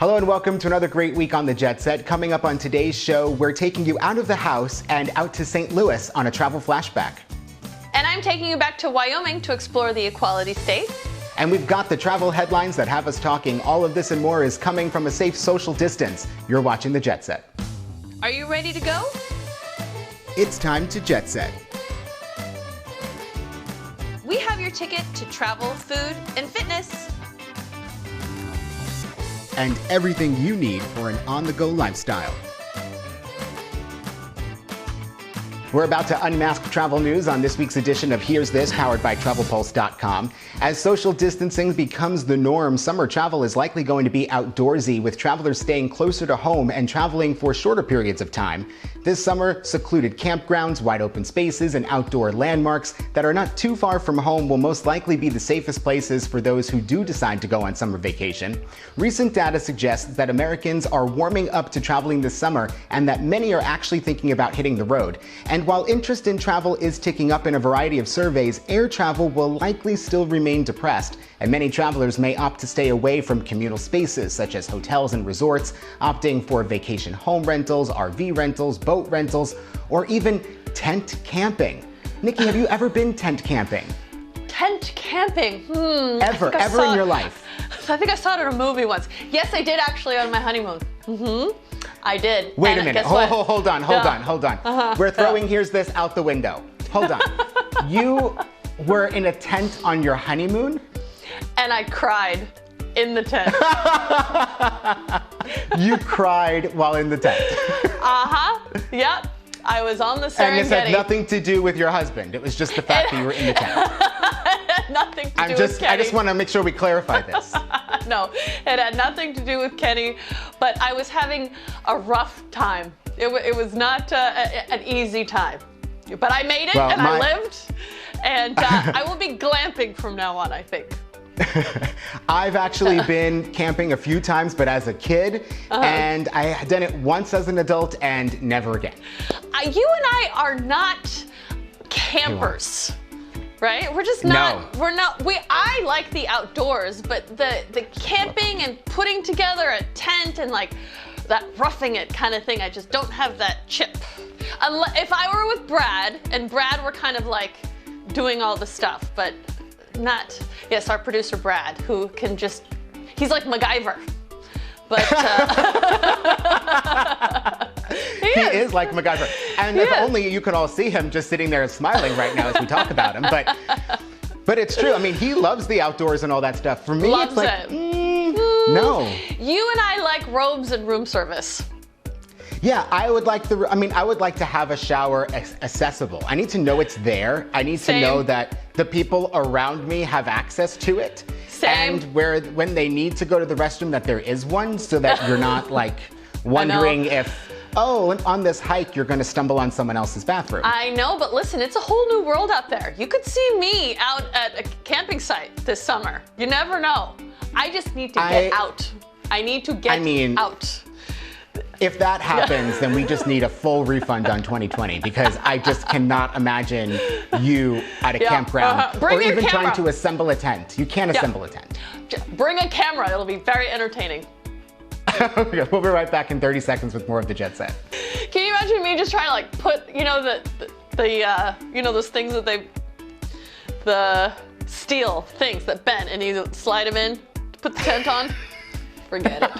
Hello and welcome to another great week on the Jet Set. Coming up on today's show, we're taking you out of the house and out to St. Louis on a travel flashback. And I'm taking you back to Wyoming to explore the Equality State. And we've got the travel headlines that have us talking. All of this and more is coming from a safe social distance. You're watching the Jet Set. Are you ready to go? It's time to Jet Set. We have your ticket to travel, food, and fitness. And everything you need for an on-the-go lifestyle. We're about to unmask travel news on this week's edition of Here's This, powered by TravelPulse.com. As social distancing becomes the norm, summer travel is likely going to be outdoorsy, with travelers staying closer to home and traveling for shorter periods of time. This summer, secluded campgrounds, wide open spaces, and outdoor landmarks that are not too far from home will most likely be the safest places for those who do decide to go on summer vacation. Recent data suggests that Americans are warming up to traveling this summer and that many are actually thinking about hitting the road. And while interest in travel is ticking up in a variety of surveys, air travel will likely still remain depressed, and many travelers may opt to stay away from communal spaces such as hotels and resorts, opting for vacation home rentals, RV rentals, boat rentals, or even tent camping. Nikki, have you ever been tent camping? Tent camping? Ever in your life? I think I saw it in a movie once. Yes, I did actually on my honeymoon. I did. Wait a minute. Hold on. We're throwing Here's This out the window. Hold on. You were in a tent on your honeymoon? And I cried in the tent. You cried while in the tent? Yep. I was on the Serengeti. And this had nothing to do with your husband. It was just the fact that you were in the tent. It had nothing to do with Kenny. I just want to make sure we clarify this. No, it had nothing to do with Kenny, but I was having a rough time. It was not an easy time. But I made it, I lived, and I will be glamping from now on, I think. I've actually been camping a few times, but as a kid, and I had done it once as an adult and never again. You and I are not campers, right? We're just not. No. I like the outdoors, but the camping and putting together a tent and like that roughing it kind of thing, I just don't have that chip. If I were with Brad, and Brad were kind of like doing all the stuff, but not, yes, our producer Brad, who can just, he's like MacGyver. But he is like MacGyver. And if only you could all see him just sitting there smiling right now as we talk about him. But it's true. I mean, he loves the outdoors and all that stuff. For me, it's like, no. You and I like robes and room service. Yeah, I would like to have a shower accessible. I need to know it's there. I need to know that the people around me have access to it. Same. And when they need to go to the restroom, that there is one, so that you're not like wondering if, on this hike, you're gonna stumble on someone else's bathroom. I know, but listen, it's a whole new world out there. You could see me out at a camping site this summer. You never know. I just need to get out. I need to get out. If that happens, then we just need a full refund on 2020, because I just cannot imagine you at a campground or even trying to assemble a tent. You can't assemble a tent. Bring a camera. It'll be very entertaining. Okay, we'll be right back in 30 seconds with more of the Jet Set. Can you imagine me just trying to like put, those things that the steel things that bend and you slide them in, put the tent on? Forget it.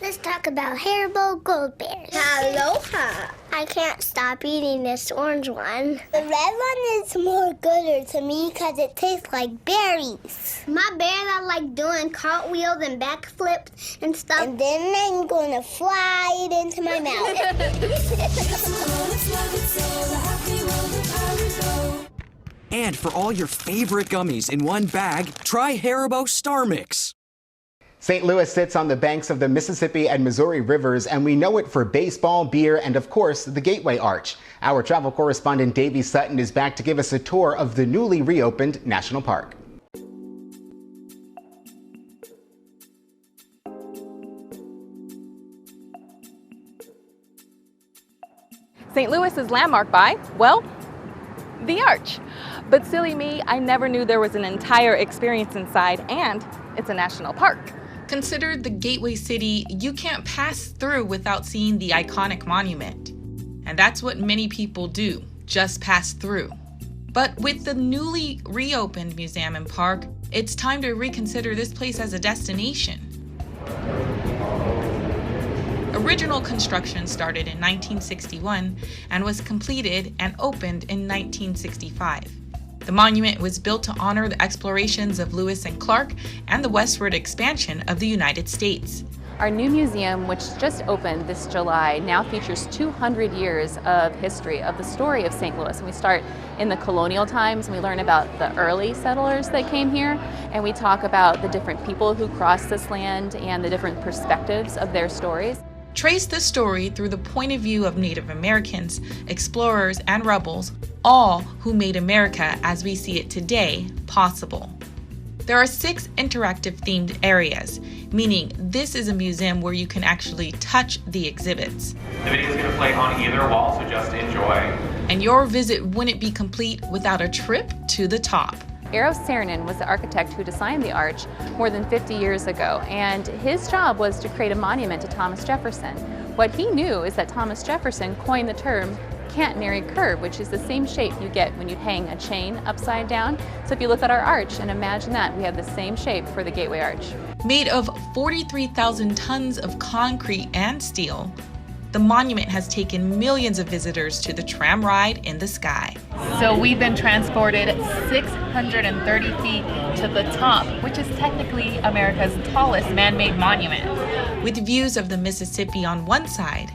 Let's talk about Haribo Gold Bears. Aloha. I can't stop eating this orange one. The red one is more gooder to me because it tastes like berries. My bears are like doing cartwheels and backflips and stuff. And then I'm going to fly it into my mouth. And for all your favorite gummies in one bag, try Haribo Star Mix. St. Louis sits on the banks of the Mississippi and Missouri rivers, and we know it for baseball, beer, and of course, the Gateway Arch. Our travel correspondent Davey Sutton is back to give us a tour of the newly reopened national park. St. Louis is landmarked by, well, the Arch. But silly me, I never knew there was an entire experience inside, and it's a national park. Considered the gateway city, you can't pass through without seeing the iconic monument. And that's what many people do, just pass through. But with the newly reopened museum and park, it's time to reconsider this place as a destination. Original construction started in 1961 and was completed and opened in 1965. The monument was built to honor the explorations of Lewis and Clark and the westward expansion of the United States. Our new museum, which just opened this July, now features 200 years of history of the story of St. Louis. And we start in the colonial times, and we learn about the early settlers that came here, and we talk about the different people who crossed this land and the different perspectives of their stories. Trace the story through the point of view of Native Americans, explorers, and rebels, all who made America as we see it today possible. There are 6 interactive themed areas, meaning this is a museum where you can actually touch the exhibits. The video is going to play on either wall, so just enjoy. And your visit wouldn't be complete without a trip to the top. Eero Saarinen was the architect who designed the arch more than 50 years ago, and his job was to create a monument to Thomas Jefferson. What he knew is that Thomas Jefferson coined the term catenary curve, which is the same shape you get when you hang a chain upside down. So if you look at our arch and imagine that, we have the same shape for the Gateway Arch. Made of 43,000 tons of concrete and steel, the monument has taken millions of visitors to the tram ride in the sky. So we've been transported 630 feet to the top, which is technically America's tallest man-made monument. With views of the Mississippi on one side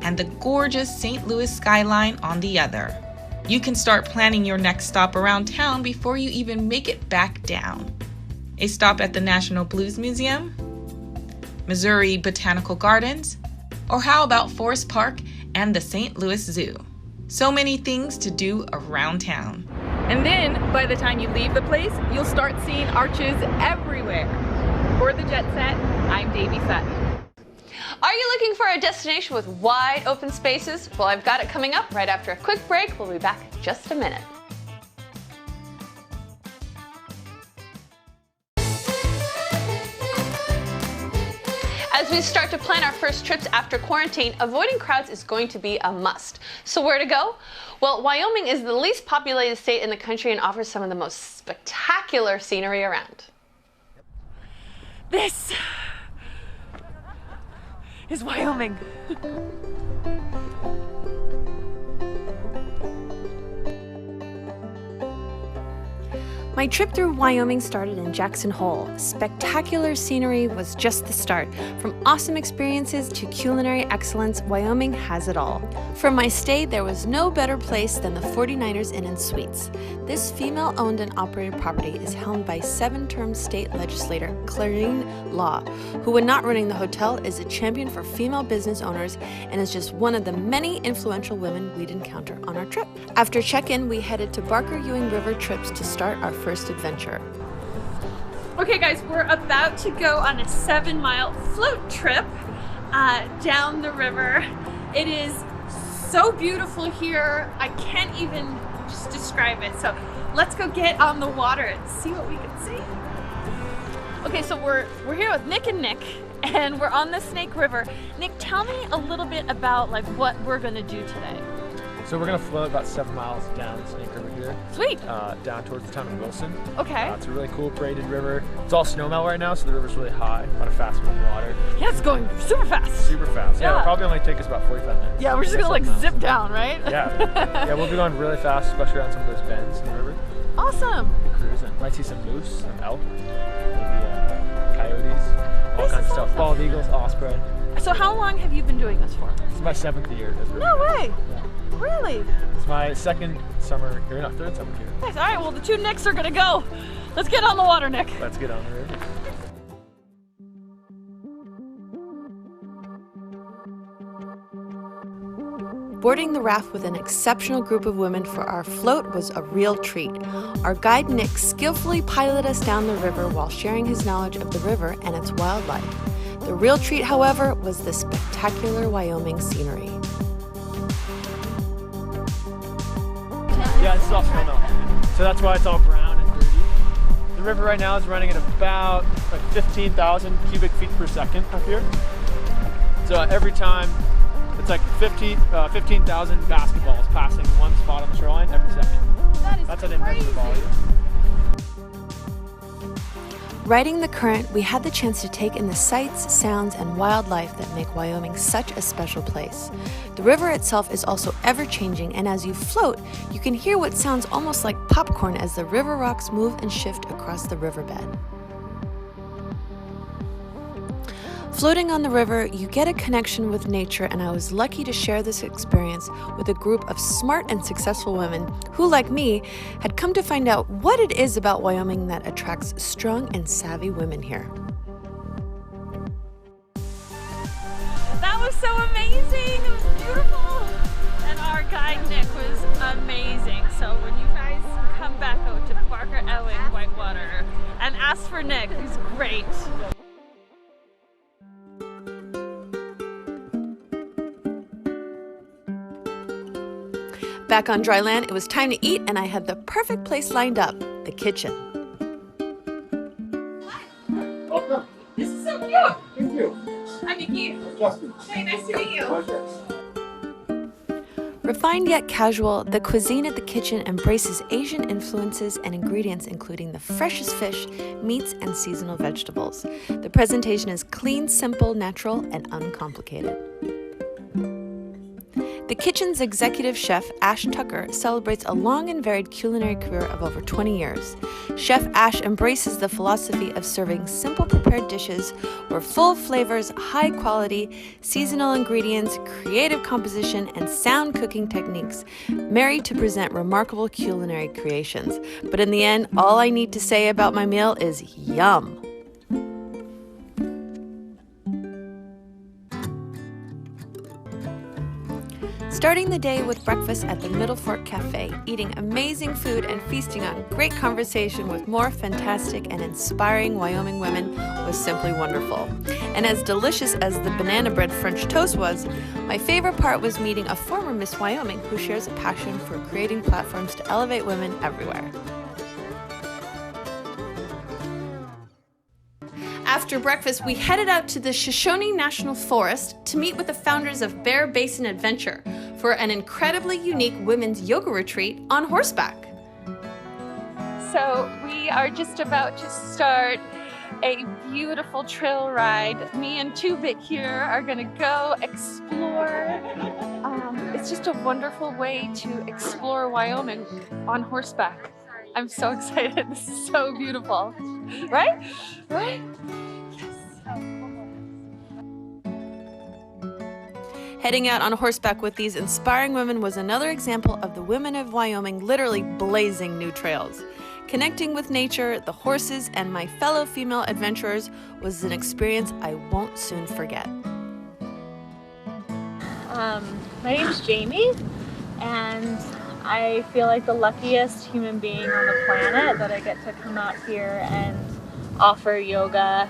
and the gorgeous St. Louis skyline on the other. You can start planning your next stop around town before you even make it back down. A stop at the National Blues Museum, Missouri Botanical Gardens, or how about Forest Park and the St. Louis Zoo? So many things to do around town. And then, by the time you leave the place, you'll start seeing arches everywhere. For the Jet Set, I'm Davey Sutton. Are you looking for a destination with wide open spaces? Well, I've got it coming up right after a quick break. We'll be back in just a minute. As we start to plan our first trips after quarantine, avoiding crowds is going to be a must. So where to go? Well, Wyoming is the least populated state in the country and offers some of the most spectacular scenery around. This is Wyoming. My trip through Wyoming started in Jackson Hole. Spectacular scenery was just the start. From awesome experiences to culinary excellence, Wyoming has it all. For my stay, there was no better place than the 49ers Inn & Suites. This female-owned and operated property is helmed by 7-term state legislator Clarine Law, who, when not running the hotel, is a champion for female business owners and is just one of the many influential women we'd encounter on our trip. After check-in, we headed to Barker Ewing River trips to start our first adventure. Okay guys, we're about to go on a 7-mile float trip down the river. It is so beautiful here. I can't even just describe it. So let's go get on the water and see what we can see. Okay, so we're here with Nick and Nick, and we're on the Snake River. Nick, tell me a little bit about what we're gonna do today. So we're gonna float about 7 miles down the Snake River here. Sweet. Down towards the town of Wilson. Okay. It's a really cool braided river. It's all snowmelt right now, so the river's really high, a lot of fast moving water. Yeah, it's going super fast. Super fast. Yeah, it'll probably only take us about 45 minutes. Yeah, we're just gonna zip down, right? Yeah. Yeah, we'll be going really fast, especially around some of those bends in the river. Awesome. We'll be cruising. Might see some moose, some elk, maybe coyotes, all kinds of stuff. Bald eagles, osprey. So how long have you been doing this for? It's my 7th year. No way. Yeah. Really? It's my third summer here. Nice. All right, well, the two Nicks are gonna go. Let's get on the water, Nick. Let's get on the river. Boarding the raft with an exceptional group of women for our float was a real treat. Our guide Nick skillfully piloted us down the river while sharing his knowledge of the river and its wildlife. The real treat, however, was the spectacular Wyoming scenery. Yeah, this is all snowmelt. So that's why it's all brown and dirty. The river right now is running at about like 15,000 cubic feet per second up here. So every time it's like 15,000 basketballs passing one spot on the shoreline every second. That's how they measure the volume. Riding the current, we had the chance to take in the sights, sounds, and wildlife that make Wyoming such a special place. The river itself is also ever-changing, and as you float, you can hear what sounds almost like popcorn as the river rocks move and shift across the riverbed. Floating on the river, you get a connection with nature, and I was lucky to share this experience with a group of smart and successful women who, like me, had come to find out what it is about Wyoming that attracts strong and savvy women here. That was so amazing! It was beautiful! And our guide Nick was amazing. So when you guys come back out to Barker Ewing Whitewater and ask for Nick, he's great. Back on dry land, it was time to eat, and I had the perfect place lined up, the kitchen. Welcome. This is so cute. Thank you. I'm Nikki. Justin. Hey, nice to meet you. Pleasure. Refined yet casual, the cuisine at the kitchen embraces Asian influences and ingredients including the freshest fish, meats, and seasonal vegetables. The presentation is clean, simple, natural, and uncomplicated. The kitchen's executive chef, Ash Tucker, celebrates a long and varied culinary career of over 20 years. Chef Ash embraces the philosophy of serving simple prepared dishes where full flavors, high quality, seasonal ingredients, creative composition, and sound cooking techniques marry to present remarkable culinary creations. But in the end, all I need to say about my meal is yum. Starting the day with breakfast at the Middle Fork Cafe, eating amazing food and feasting on great conversation with more fantastic and inspiring Wyoming women was simply wonderful. And as delicious as the banana bread French toast was, my favorite part was meeting a former Miss Wyoming who shares a passion for creating platforms to elevate women everywhere. After breakfast, we headed out to the Shoshone National Forest to meet with the founders of Bear Basin Adventure for an incredibly unique women's yoga retreat on horseback. So we are just about to start a beautiful trail ride. Me and Tubik here are gonna go explore. It's just a wonderful way to explore Wyoming on horseback. I'm so excited. This is so beautiful. Right? Right? Heading out on horseback with these inspiring women was another example of the women of Wyoming literally blazing new trails. Connecting with nature, the horses, and my fellow female adventurers was an experience I won't soon forget. My name's Jamie, and I feel like the luckiest human being on the planet that I get to come out here and offer yoga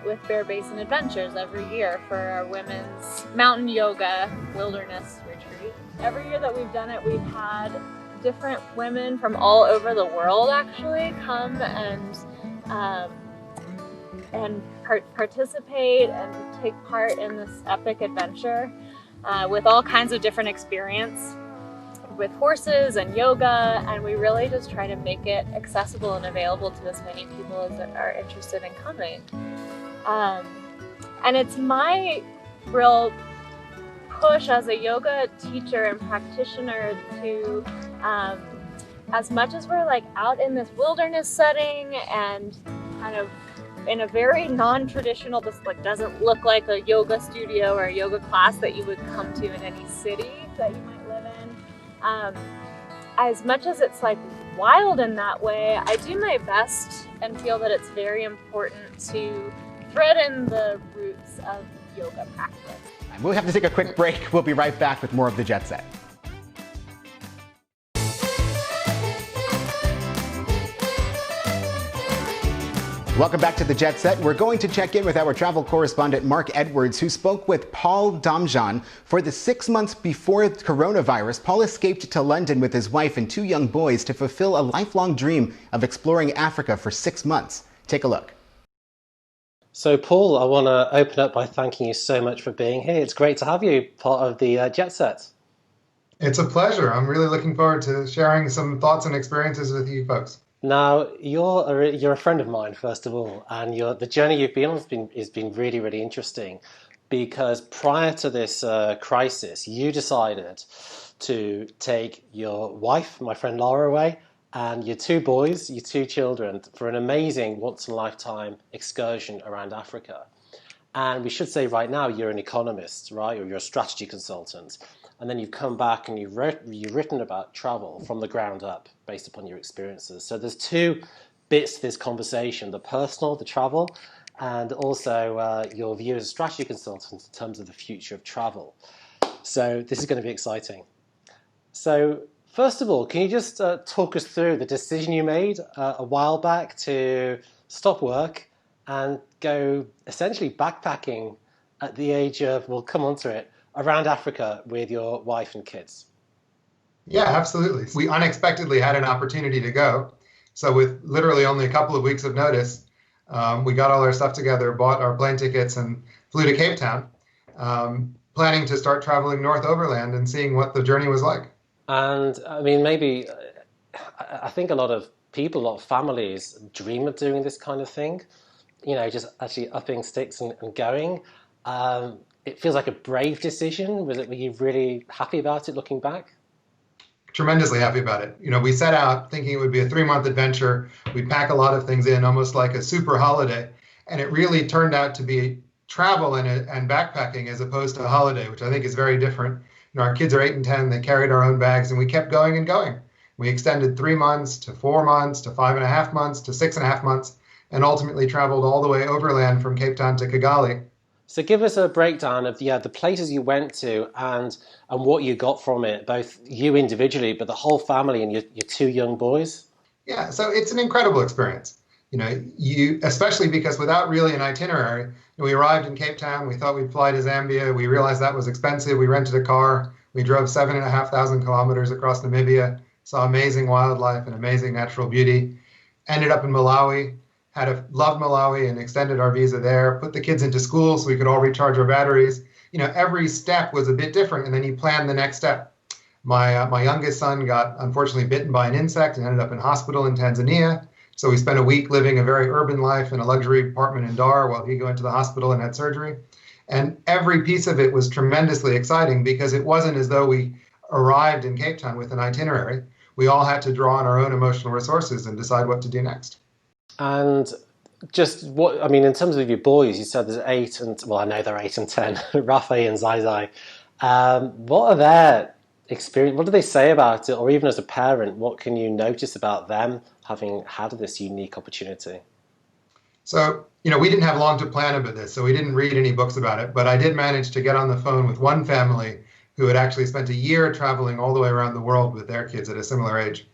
with Bear Basin Adventures every year for our women's mountain yoga wilderness retreat. Every year that we've done it, we've had different women from all over the world actually come and participate and take part in this epic adventure with all kinds of different experience with horses and yoga, and we really just try to make it accessible and available to as many people as are interested in coming. And it's my real push as a yoga teacher and practitioner to, as much as we're like out in this wilderness setting and kind of in a very non-traditional, this like doesn't look like a yoga studio or a yoga class that you would come to in any city that you might live in. As much as it's like wild in that way, I do my best and feel that it's very important to thread in the roots of yoga practice. We'll have to take a quick break. We'll be right back with more of the Jet Set. Welcome back to the Jet Set. We're going to check in with our travel correspondent, Mark Edwards, who spoke with Paul Domjan. For the 6 months before coronavirus, Paul escaped to London with his wife and 2 young boys to fulfill a lifelong dream of exploring Africa for 6 months. Take a look. So, Paul, I want to open up by thanking you so much for being here. It's great to have you part of the Jet Set. It's a pleasure. I'm really looking forward to sharing some thoughts and experiences with you folks. Now, you're a friend of mine, first of all, and the journey you've been on has been really, really interesting, because prior to this crisis, you decided to take your wife, my friend Laura, away, and your 2 boys, your 2 children, for an amazing once-in-a-lifetime excursion around Africa. And we should say right now you're an economist, right, or you're a strategy consultant. And then you've come back and you've written about travel from the ground up based upon your experiences. So there's 2 bits to this conversation: the personal, the travel, and also your view as a strategy consultant in terms of the future of travel. So this is going to be exciting. So first of all, can you just talk us through the decision you made a while back to stop work and go essentially backpacking at the age of, we'll come on to it, around Africa with your wife and kids? Yeah, absolutely. We unexpectedly had an opportunity to go. So with literally only a couple of weeks of notice, we got all our stuff together, bought our plane tickets, and flew to Cape Town, planning to start traveling north overland and seeing what the journey was like. And I mean, maybe, I think a lot of people, a lot of families dream of doing this kind of thing, you know, just actually upping sticks and going. It feels like a brave decision. Were you really happy about it looking back? Tremendously happy about it. You know, we set out thinking it would be a 3-month adventure. We'd pack a lot of things in, almost like a super holiday. And it really turned out to be travel and backpacking as opposed to a holiday, which I think is very different. You know, our kids are 8 and 10. They carried our own bags, and we kept going and going. We extended 3 months to 4 months to 5.5 months to 6.5 months, and ultimately traveled all the way overland from Cape Town to Kigali. So give us a breakdown of the places you went to and what you got from it, both you individually, but the whole family and your 2 young boys. Yeah, so it's an incredible experience. You know, especially because without really an itinerary, we arrived in Cape Town. We thought we'd fly to Zambia. We realized that was expensive. We rented a car. We drove 7,500 kilometers across Namibia, saw amazing wildlife and amazing natural beauty. Ended up in Malawi. Loved Malawi and extended our visa there, put the kids into school so we could all recharge our batteries. You know, every step was a bit different, and then you plan the next step. My youngest son got unfortunately bitten by an insect and ended up in hospital in Tanzania. So we spent a week living a very urban life in a luxury apartment in Dar while he went to the hospital and had surgery. And every piece of it was tremendously exciting because it wasn't as though we arrived in Cape Town with an itinerary. We all had to draw on our own emotional resources and decide what to do next. And just what, I mean, in terms of your boys, you said there's 8 and, well, I know they're 8 and 10, Rafi and Zai. What are their experience? What do they say about it? Or even as a parent, what can you notice about them having had this unique opportunity? So, you know, we didn't have long to plan about this, so we didn't read any books about it, but I did manage to get on the phone with one family who had actually spent a year traveling all the way around the world with their kids at a similar age.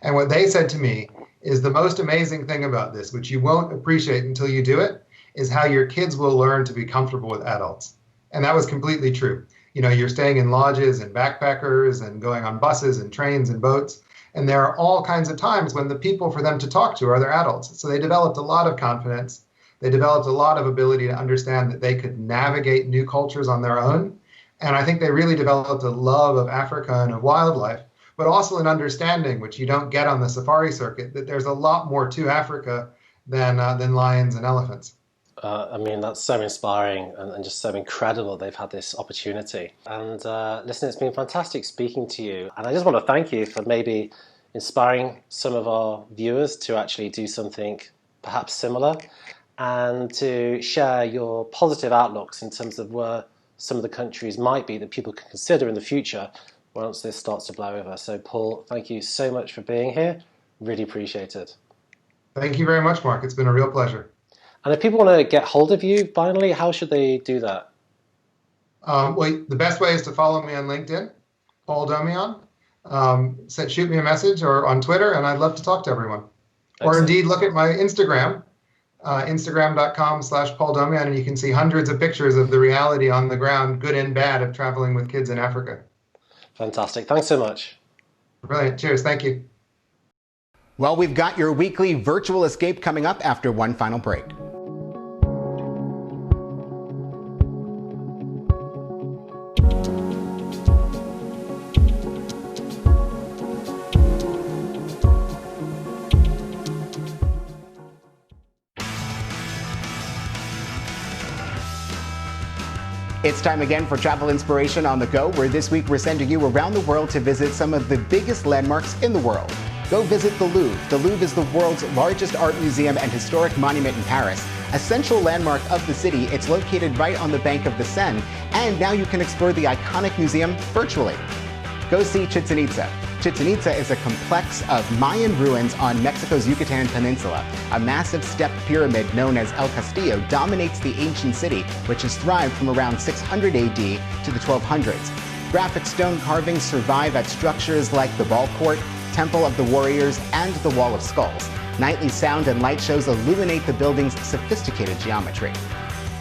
And what they said to me is the most amazing thing about this, which you won't appreciate until you do it, is how your kids will learn to be comfortable with adults. And that was completely true. You know, you're staying in lodges and backpackers and going on buses and trains and boats. And there are all kinds of times when the people for them to talk to are their adults. So they developed a lot of confidence. They developed a lot of ability to understand that they could navigate new cultures on their own. And I think they really developed a love of Africa and of wildlife, but also an understanding, which you don't get on the safari circuit, that there's a lot more to Africa than lions and elephants. I mean, that's so inspiring and just so incredible they've had this opportunity. And listen, it's been fantastic speaking to you. And I just want to thank you for maybe inspiring some of our viewers to actually do something perhaps similar and to share your positive outlooks in terms of where some of the countries might be that people can consider in the future once this starts to blow over. So Paul, thank you so much for being here. Really appreciate it. Thank you very much, Mark. It's been a real pleasure. And if people want to get hold of you, finally, how should they do that? Well, the best way is to follow me on LinkedIn, Paul Domjan. Shoot me a message or on Twitter, and I'd love to talk to everyone. Excellent. Or indeed, look at my Instagram, Instagram.com/Paul Domian, and you can see hundreds of pictures of the reality on the ground, good and bad, of traveling with kids in Africa. Fantastic. Thanks so much. Brilliant. Cheers. Thank you. Well, we've got your weekly virtual escape coming up after one final break. It's time again for Travel Inspiration on the Go, where this week we're sending you around the world to visit some of the biggest landmarks in the world. Go visit the Louvre. The Louvre is the world's largest art museum and historic monument in Paris. A central landmark of the city, it's located right on the bank of the Seine, and now you can explore the iconic museum virtually. Go see Chichen Itza. Chichen Itza is a complex of Mayan ruins on Mexico's Yucatan Peninsula. A massive stepped pyramid known as El Castillo dominates the ancient city, which has thrived from around 600 AD to the 1200s. Graphic stone carvings survive at structures like the Ball Court, Temple of the Warriors, and the Wall of Skulls. Nightly sound and light shows illuminate the building's sophisticated geometry.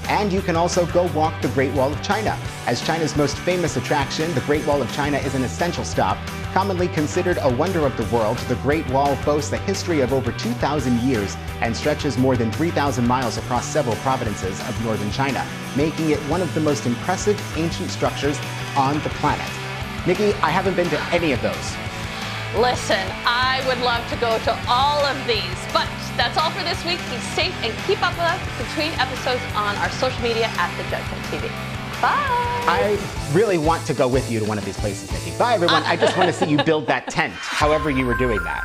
And you can also go walk the Great Wall of China. As China's most famous attraction, the Great Wall of China is an essential stop. Commonly considered a wonder of the world, the Great Wall boasts a history of over 2,000 years and stretches more than 3,000 miles across several provinces of northern China, making it one of the most impressive ancient structures on the planet. Nikki, I haven't been to any of those. Listen, I would love to go to all of these, but that's all for this week. Be safe and keep up with us between episodes on our social media at The Judgment TV. Bye. I really want to go with you to one of these places, Nikki. Bye, everyone. I just want to see you build that tent, however you were doing that.